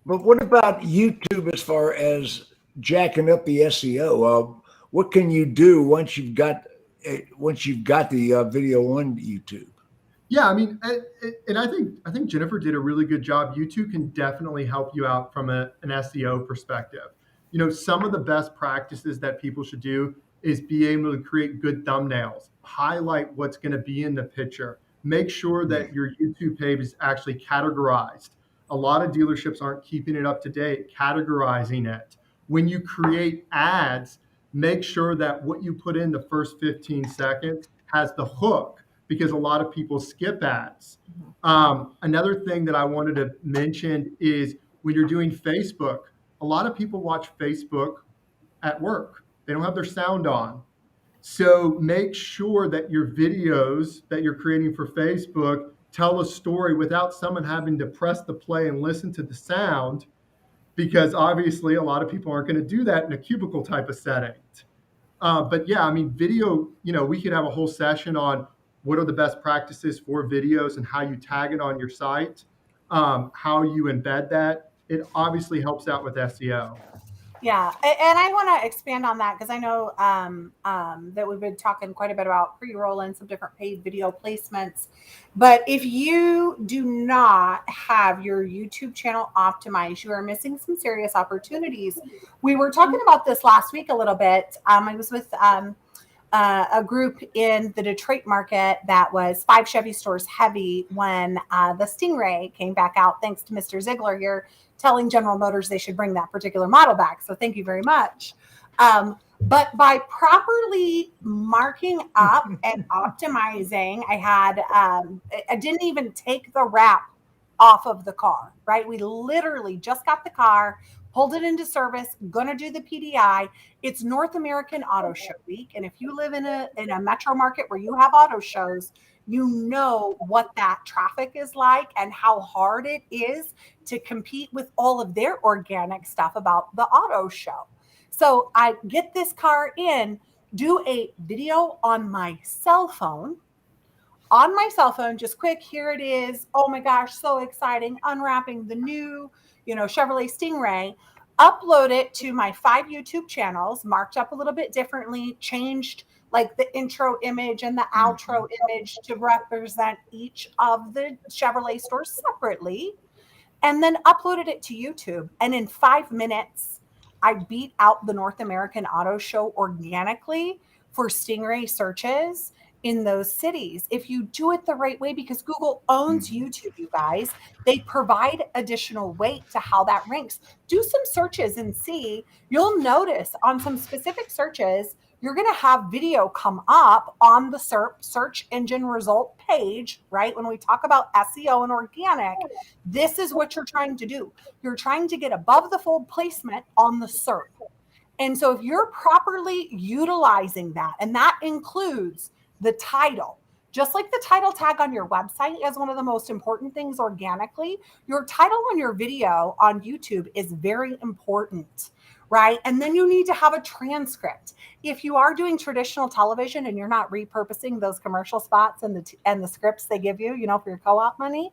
But what about YouTube as far as jacking up the SEO? What can you do once you've got the video on YouTube? Yeah, I mean, and I think Jennifer did a really good job. YouTube can definitely help you out from an SEO perspective. You know, some of the best practices that people should do is be able to create good thumbnails, highlight what's going to be in the picture, make sure that your YouTube page is actually categorized. A lot of dealerships aren't keeping it up to date, categorizing it. When you create ads, make sure that what you put in the first 15 seconds has the hook, because a lot of people skip ads. Another thing that I wanted to mention is when you're doing Facebook, a lot of people watch Facebook at work. They don't have their sound on. So make sure that your videos that you're creating for Facebook tell a story without someone having to press the play and listen to the sound, because obviously a lot of people aren't going to do that in a cubicle type of setting. But yeah, I mean, video, you know, we could have a whole session on what are the best practices for videos and how you tag it on your site, how you embed that. It obviously helps out with SEO. Yeah, and I want to expand on that because I know that we've been talking quite a bit about pre-roll and some different paid video placements. But if you do not have your YouTube channel optimized, you are missing some serious opportunities. We were talking about this last week a little bit. I was with a group in the Detroit market that was 5 Chevy stores heavy when the Stingray came back out, thanks to Mr. Ziegler here telling General Motors they should bring that particular model back. So thank you very much. But by properly marking up and optimizing, I didn't even take the wrap off of the car, right? We literally just got the car, pulled it into service, gonna do the PDI. It's North American Auto Show Week. And if you live in a metro market where you have auto shows, you know what that traffic is like and how hard it is to compete with all of their organic stuff about the auto show. So I get this car in, do a video on my cell phone. Just quick, here it is. Oh my gosh, so exciting. Unwrapping the new, Chevrolet Stingray. Upload it to my 5 YouTube channels, marked up a little bit differently, changed like the intro image and the outro image to represent each of the Chevrolet stores separately, and then uploaded it to YouTube. And in 5 minutes, I beat out the North American Auto Show organically for Stingray searches in those cities. If you do it the right way, because Google owns YouTube, you guys, they provide additional weight to how that ranks. Do some searches and see. You'll notice on some specific searches, you're going to have video come up on the search engine result page, right? When we talk about SEO and organic, this is what you're trying to do. You're trying to get above the fold placement on the SERP. And so if you're properly utilizing that, and that includes the title, just like the title tag on your website is one of the most important things organically, your title on your video on YouTube is very important, right? And then you need to have a transcript. If you are doing traditional television and you're not repurposing those commercial spots and the scripts they give you, for your co-op money,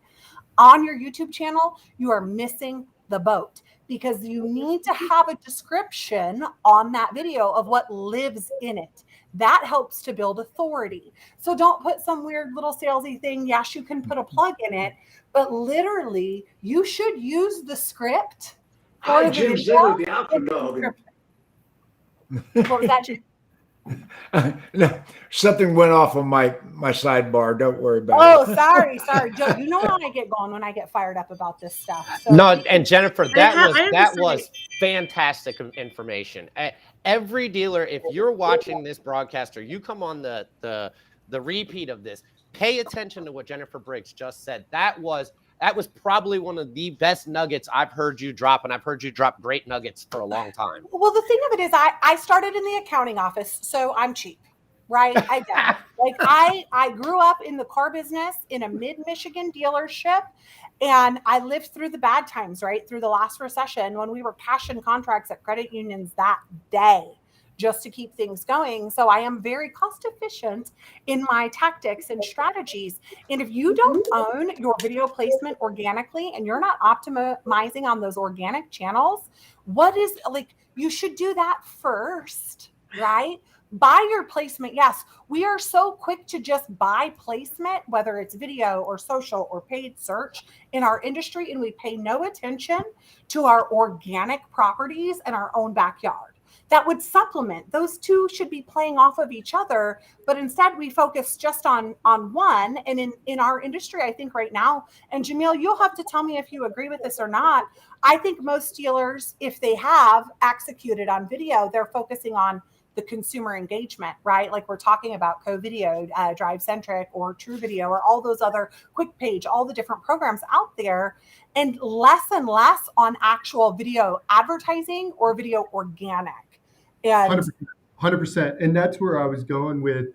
on your YouTube channel, you are missing the boat, because you need to have a description on that video of what lives in it. That helps to build authority. So don't put some weird little salesy thing. Yes, you can put a plug in it, but literally you should use the script. Hi, Jim Ziegler, the Alpha Dawg. What was that, Jim? No, something went off on my sidebar. Don't worry about it. Oh, sorry. Joe, you know how I get going when I get fired up about this stuff. So, no, and Jennifer, that was fantastic information. Every dealer, if you're watching this broadcast or you come on the repeat of this, pay attention to what Jennifer Briggs just said. That was probably one of the best nuggets I've heard you drop, and I've heard you drop great nuggets for a long time. Well, the thing of it is I started in the accounting office, so I'm cheap, right? I grew up in the car business in a mid-Michigan dealership, and I lived through the bad times, right? Through the last recession when we were cashing contracts at credit unions that day, just to keep things going. So I am very cost efficient in my tactics and strategies. And if you don't own your video placement organically and you're not optimizing on those organic channels, you should do that first, right? Buy your placement. Yes, we are so quick to just buy placement, whether it's video or social or paid search in our industry, and we pay no attention to our organic properties and our own backyard. That would supplement. Those two should be playing off of each other, but instead we focus just on one. And in our industry, I think right now, and Jamil, you'll have to tell me if you agree with this or not, I think most dealers, if they have executed on video, they're focusing on the consumer engagement, right? Like we're talking about co-video, DriveCentric or True Video or all those other Quick Page, all the different programs out there, and less on actual video advertising or video organic. And 100%. And that's where I was going with,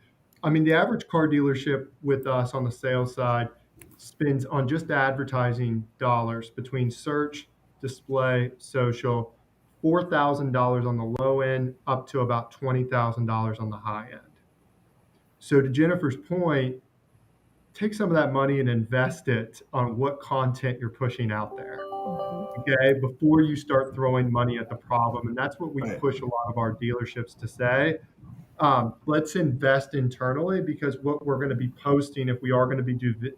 the average car dealership with us on the sales side spends on just advertising dollars between search, display, social, $4,000 on the low end up to about $20,000 on the high end. So to Jennifer's point, take some of that money and invest it on what content you're pushing out there. Okay, before you start throwing money at the problem. And that's what we push a lot of our dealerships to say. Let's invest internally, because what we're going to be posting, if we are going to be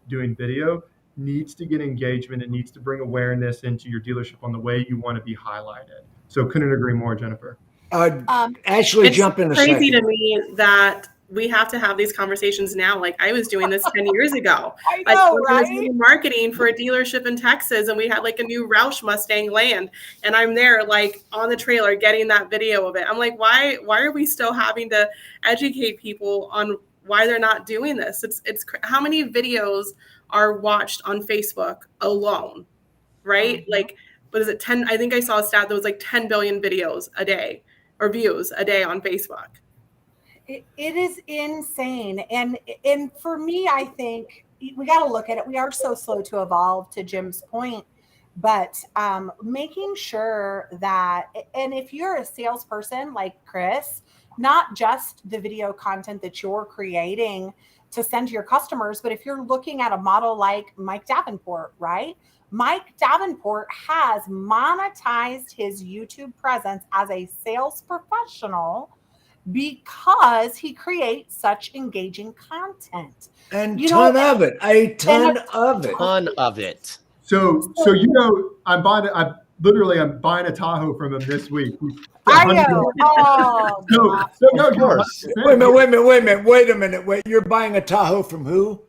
doing video, needs to get engagement. It needs to bring awareness into your dealership on the way you want to be highlighted. So couldn't agree more, Jennifer. Ashley, jump in a second. It's crazy to me that we have to have these conversations now. Like I was doing this 10 years ago. I know, I was right? doing marketing for a dealership in Texas, and we had like a new Roush Mustang land, and I'm there like on the trailer getting that video of it. I'm like, why are we still having to educate people on why they're not doing this? It's how many videos are watched on Facebook alone, right? Mm-hmm. Like, what is it? 10? I think I saw a stat that was like 10 billion videos a day or views a day on Facebook. It is insane. And for me, I think we got to look at it. We are so slow to evolve, to Jim's point, but making sure that, and if you're a salesperson like Chris, not just the video content that you're creating to send to your customers, but if you're looking at a model like Mike Davenport, right? Mike Davenport has monetized his YouTube presence as a sales professional because he creates such engaging content. And a ton of it. Ton of it. So I'm buying a Tahoe from him this week. Are you? Oh, Of course. Wait a minute. Wait, you're buying a Tahoe from who?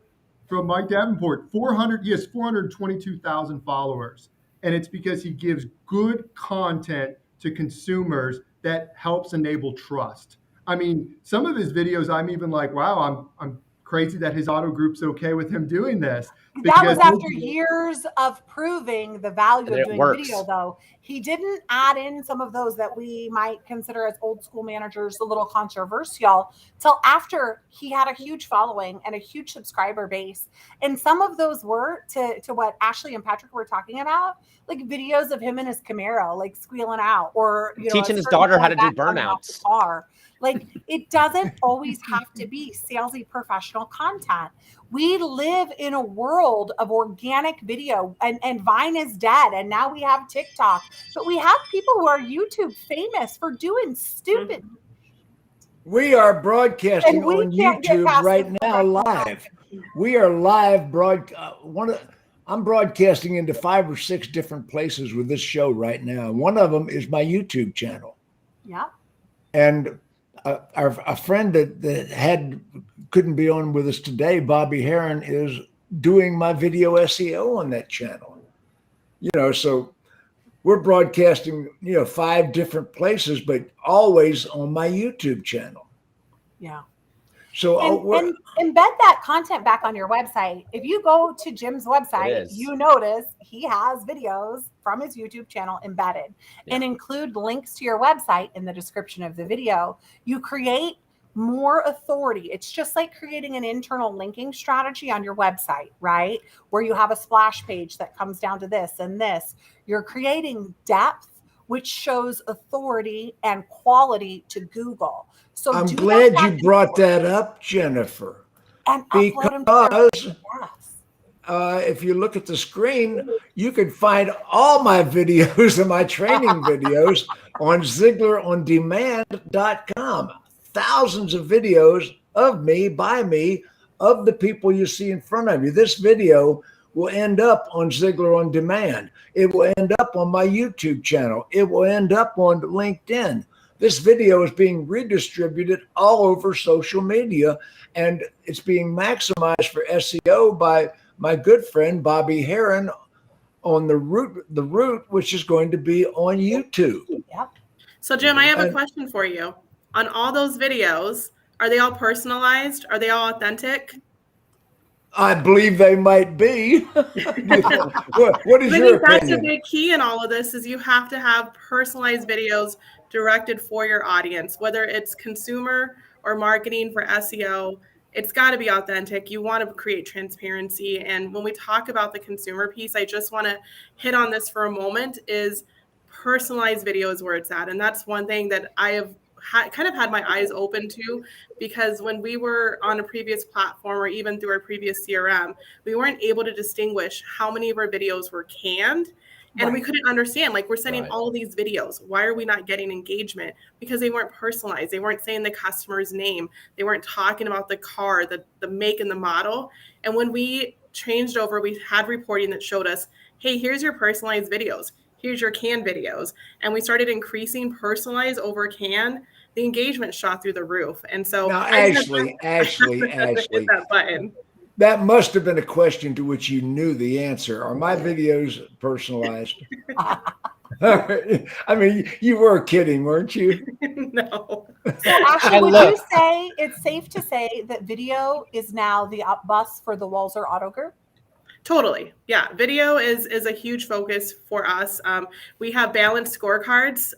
From Mike Davenport. He has 422,000 followers. And it's because he gives good content to consumers that helps enable trust. I mean, some of his videos, I'm even like, wow, I'm crazy that his auto group's okay with him doing this. That was after years of proving the value of doing works. video, though. He didn't add in some of those that we might consider as old school managers a little controversial till after he had a huge following and a huge subscriber base. And some of those were to what Ashley and Patrick were talking about, like videos of him in his Camaro, like squealing out, or teaching his daughter how to do burnouts. Like, it doesn't always have to be salesy professional content. We live in a world of organic video, and Vine is dead, and now we have TikTok, but we have people who are YouTube famous for doing stupid. We are broadcasting on YouTube right now live. We are live I'm broadcasting into 5 or 6 different places with this show right now. One of them is my YouTube channel. Yeah. And a friend that couldn't be on with us today, Bobbie Herron, is doing my video SEO on that channel. So we're broadcasting, 5 different places, but always on my YouTube channel. Yeah. So and embed that content back on your website. If you go to Jim's website, you notice he has videos from his YouTube channel embedded, and include links to your website in the description of the video. You create more authority. It's just like creating an internal linking strategy on your website, right? Where you have a splash page that comes down to this and this. You're creating depth, which shows authority and quality to Google. So I'm glad you brought that up, Jennifer, because if you look at the screen, you can find all my videos and my training videos on ZieglerOnDemand.com. Thousands of videos of me, by me, of the people you see in front of you. This video will end up on Ziegler On Demand. It will end up on my YouTube channel. It will end up on LinkedIn. This video is being redistributed all over social media, and it's being maximized for SEO by my good friend Bobbie Herron on the route, which is going to be on YouTube. Yep. So Jim, I have a question for you. On all those videos, are they all personalized? Are they all authentic? I believe they might be. What is your opinion? That's a big key in all of this, is you have to have personalized videos directed for your audience, whether it's consumer or marketing for SEO. It's got to be authentic. You want to create transparency. And when we talk about the consumer piece, I just want to hit on this for a moment, is personalized video is where it's at. And that's one thing that I have kind of had my eyes open to, because when we were on a previous platform or even through our previous CRM, we weren't able to distinguish how many of our videos were canned. And we couldn't understand, like, we're sending all of these videos. Why are we not getting engagement? Because they weren't personalized. They weren't saying the customer's name. They weren't talking about the car, the make and the model. And when we changed over, we had reporting that showed us, hey, here's your personalized videos. Here's your canned videos. And we started increasing personalized over canned. the engagement shot through the roof. And so Now, I just Ashley, hit that button. that must have been a question to which you knew the answer. Are my videos personalized? I mean, you were kidding, weren't you? No. So Ashley, would you say it's safe to say that video is now the bus for the Walser Auto Group? Totally. Yeah. Video is a huge focus for us. We have balanced scorecards.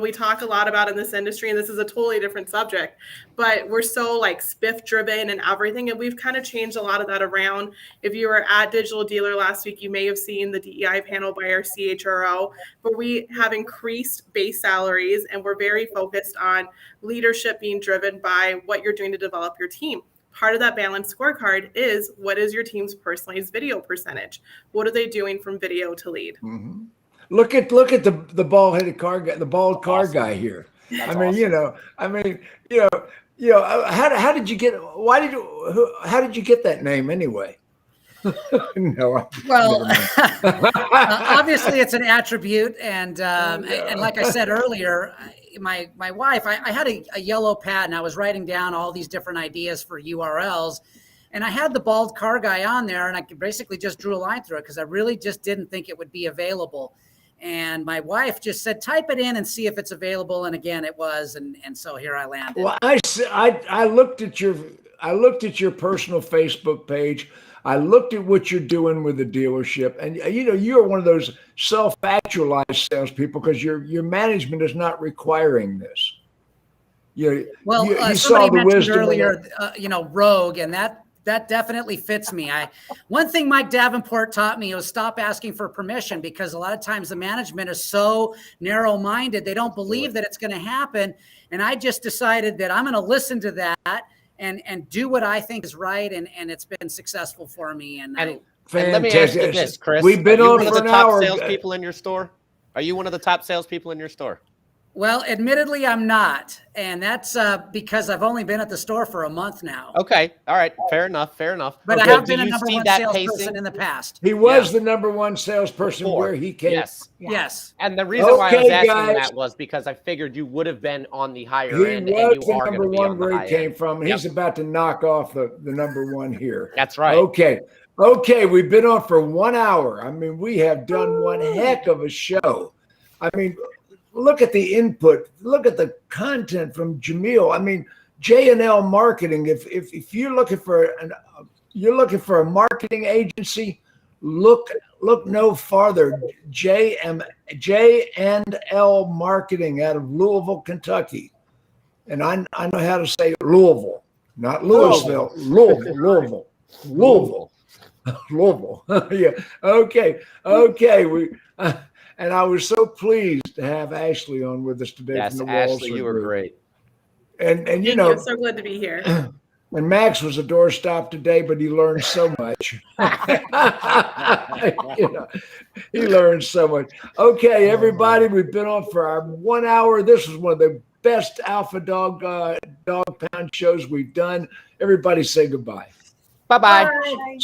We talk a lot about in this industry, and this is a totally different subject, but we're so like spiff driven and everything. And we've kind of changed a lot of that around. If you were at Digital Dealer last week, you may have seen the DEI panel by our CHRO, but we have increased base salaries, and we're very focused on leadership being driven by what you're doing to develop your team. Part of that balanced scorecard is, what is your team's personalized video percentage? What are they doing from video to lead? Mm-hmm. Look at the bald-headed car guy, the bald car guy here. That's I mean, awesome. how did you get? How did you get that name anyway? No. Well, obviously it's an attribute, and like I said earlier, my wife, I had a yellow pad, and I was writing down all these different ideas for URLs, and I had the bald car guy on there, and I basically just drew a line through it because I really just didn't think it would be available. And my wife just said, type it in and see if it's available. And again, it was, and so here I landed. Well, I looked at your personal Facebook page. I looked at what you're doing with the dealership, and you're one of those self-actualized salespeople because your management is not requiring this. You somebody mentioned earlier, rogue, and that definitely fits me. One thing Mike Davenport taught me was stop asking for permission, because a lot of times the management is so narrow-minded, they don't believe that it's going to happen. And I just decided that I'm going to listen to that and do what I think is right, and it's been successful for me. And let me ask you this, Chris. We've been on for an hour. Are you one of the top salespeople in your store? Are you one of the top salespeople in your store? Well, admittedly, I'm not, and that's because I've only been at the store for a month now. Okay, all right, fair enough. But I have been a number one salesperson in the past. He was the number one salesperson where he came. Yes. And the reason why I was asking that was because I figured you would have been on the higher end, and you are going to be on the high end. He was the number one where he came from, and he's about to knock off the number one here. That's right. Okay, we've been on for 1 hour. I mean, we have done one heck of a show. I mean, look at the input. Look at the content from Jamil. I mean, J&L Marketing. If you're looking for a marketing agency, look no farther. J&L Marketing out of Louisville, Kentucky. And I know how to say Louisville, not Louisville. Louisville. Yeah. Okay. And I was so pleased to have Ashley on with us today. Yes, from the Ashley, Walser you were group. great. And I'm so glad to be here. And Max was a doorstop today, but he learned so much. He learned so much. Okay, everybody, we've been on for our 1 hour. This was one of the best Alpha Dawg Dawg Pound shows we've done. Everybody say goodbye. Bye-bye. Bye.